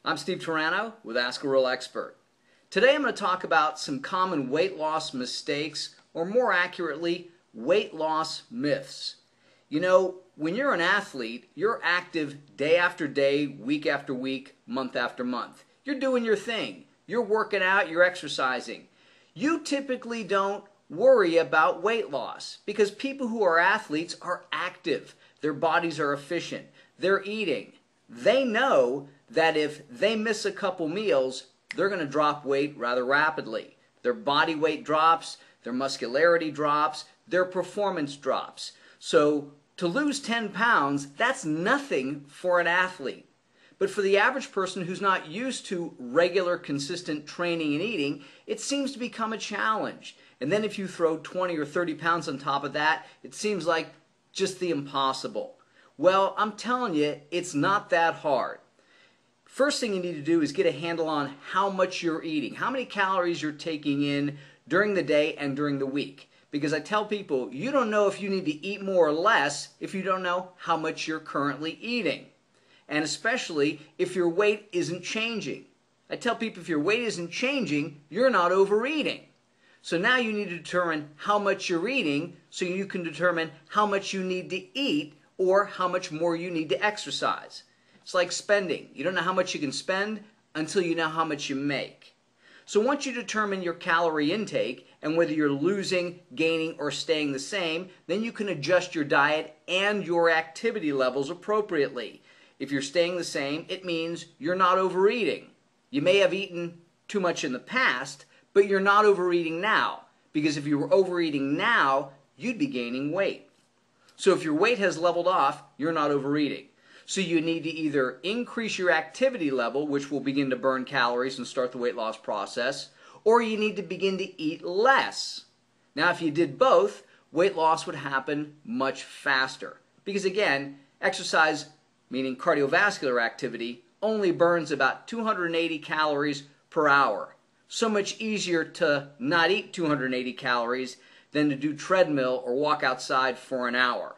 I'm Steve Turano with Ask a Real Expert. Today I'm going to talk about some common weight loss mistakes, or more accurately, weight loss myths. You know, when you're an athlete, you're active day after day, week after week, month after month. You're doing your thing. You're working out, you're exercising. You typically don't worry about weight loss because people who are athletes are active. Their bodies are efficient. They're eating. They know that if they miss a couple meals, they're going to drop weight rather rapidly. Their body weight drops, their muscularity drops, their performance drops. So to lose 10 pounds, that's nothing for an athlete. But for the average person who's not used to regular, consistent training and eating, it seems to become a challenge. And then if you throw 20 or 30 pounds on top of that, it seems like just the impossible. Well, I'm telling you, it's not that hard. First thing you need to do is get a handle on how much you're eating, how many calories you're taking in during the day and during the week. Because I tell people, you don't know if you need to eat more or less if you don't know how much you're currently eating. And especially if your weight isn't changing. I tell people if your weight isn't changing, you're not overeating. So now you need to determine how much you're eating so you can determine how much you need to eat or how much more you need to exercise. It's like spending. You don't know how much you can spend until you know how much you make. So once you determine your calorie intake and whether you're losing, gaining, or staying the same, then you can adjust your diet and your activity levels appropriately. If you're staying the same, it means you're not overeating. You may have eaten too much in the past, but you're not overeating now. Because if you were overeating now, you'd be gaining weight. So if your weight has leveled off, you're not overeating. So you need to either increase your activity level, which will begin to burn calories and start the weight loss process, or you need to begin to eat less. Now, if you did both, weight loss would happen much faster. Because again, exercise, meaning cardiovascular activity, only burns about 280 calories per hour. So much easier to not eat 280 calories than to do treadmill or walk outside for an hour.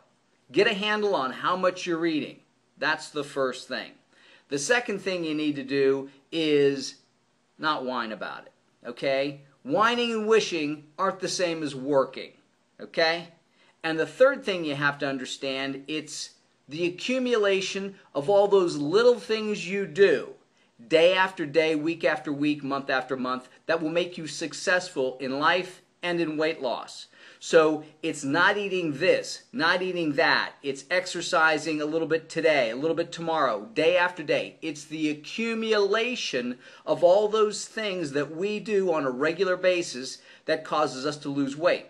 Get a handle on how much you're eating. That's the first thing. The second thing you need to do is not whine about it, okay? Whining and wishing aren't the same as working, okay? And the third thing you have to understand, it's the accumulation of all those little things you do, day after day, week after week, month after month, that will make you successful in life and in weight loss. So it's not eating this, not eating that. It's exercising a little bit today, a little bit tomorrow, day after day. It's the accumulation of all those things that we do on a regular basis that causes us to lose weight.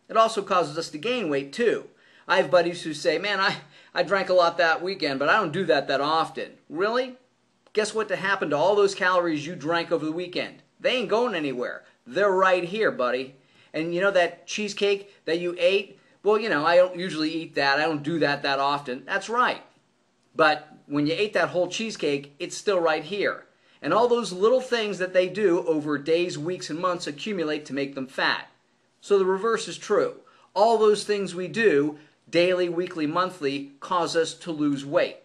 It also causes us to gain weight too. I have buddies who say, man, I drank a lot that weekend, but I don't do that often. Really? Guess what happened to all those calories you drank over the weekend? They ain't going anywhere. They're right here, buddy. And you know that cheesecake that you ate? Well, you know, I don't usually eat that. I don't do that often. That's right. But when you ate that whole cheesecake, it's still right here. And all those little things that they do over days, weeks, and months accumulate to make them fat. So the reverse is true. All those things we do, daily, weekly, monthly, cause us to lose weight.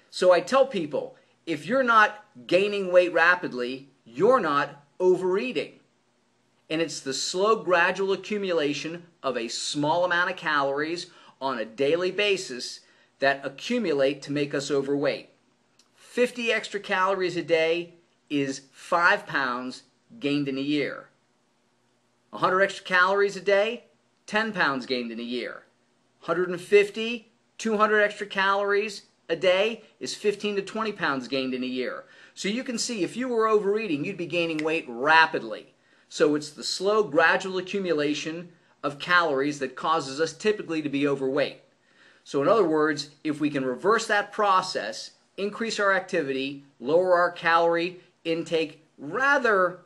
So I tell people, if you're not gaining weight rapidly, you're not overeating. And it's the slow, gradual accumulation of a small amount of calories on a daily basis that accumulate to make us overweight. 50 extra calories a day is 5 pounds gained in a year. 100 extra calories a day, 10 pounds gained in a year. 150, 200 extra calories a day is 15 to 20 pounds gained in a year. So you can see if you were overeating, you'd be gaining weight rapidly. So it's the slow, gradual accumulation of calories that causes us typically to be overweight. So in other words, if we can reverse that process, increase our activity, lower our calorie intake rather,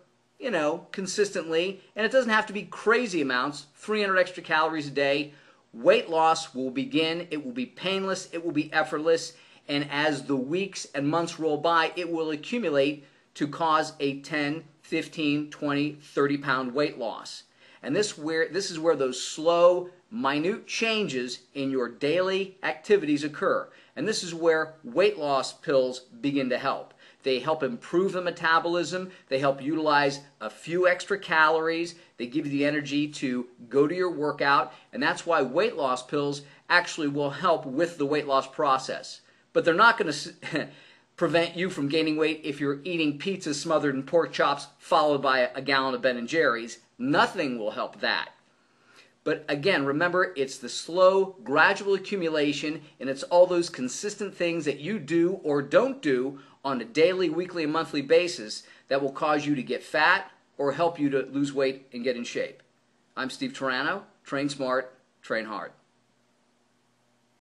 consistently, and it doesn't have to be crazy amounts, 300 extra calories a day, weight loss will begin. It will be painless, it will be effortless, and as the weeks and months roll by, it will accumulate to cause a 10, 15, 20, 30 pound weight loss. And this is where those slow, minute changes in your daily activities occur. And this is where weight loss pills begin to help. They help improve the metabolism. They help utilize a few extra calories. They give you the energy to go to your workout. And that's why weight loss pills actually will help with the weight loss process. But they're not going to prevent you from gaining weight if you're eating pizza smothered in pork chops followed by a gallon of Ben & Jerry's. Nothing will help that. But again, remember, it's the slow, gradual accumulation, and it's all those consistent things that you do or don't do on a daily, weekly, and monthly basis that will cause you to get fat or help you to lose weight and get in shape. I'm Steve Turano. Train smart, train hard.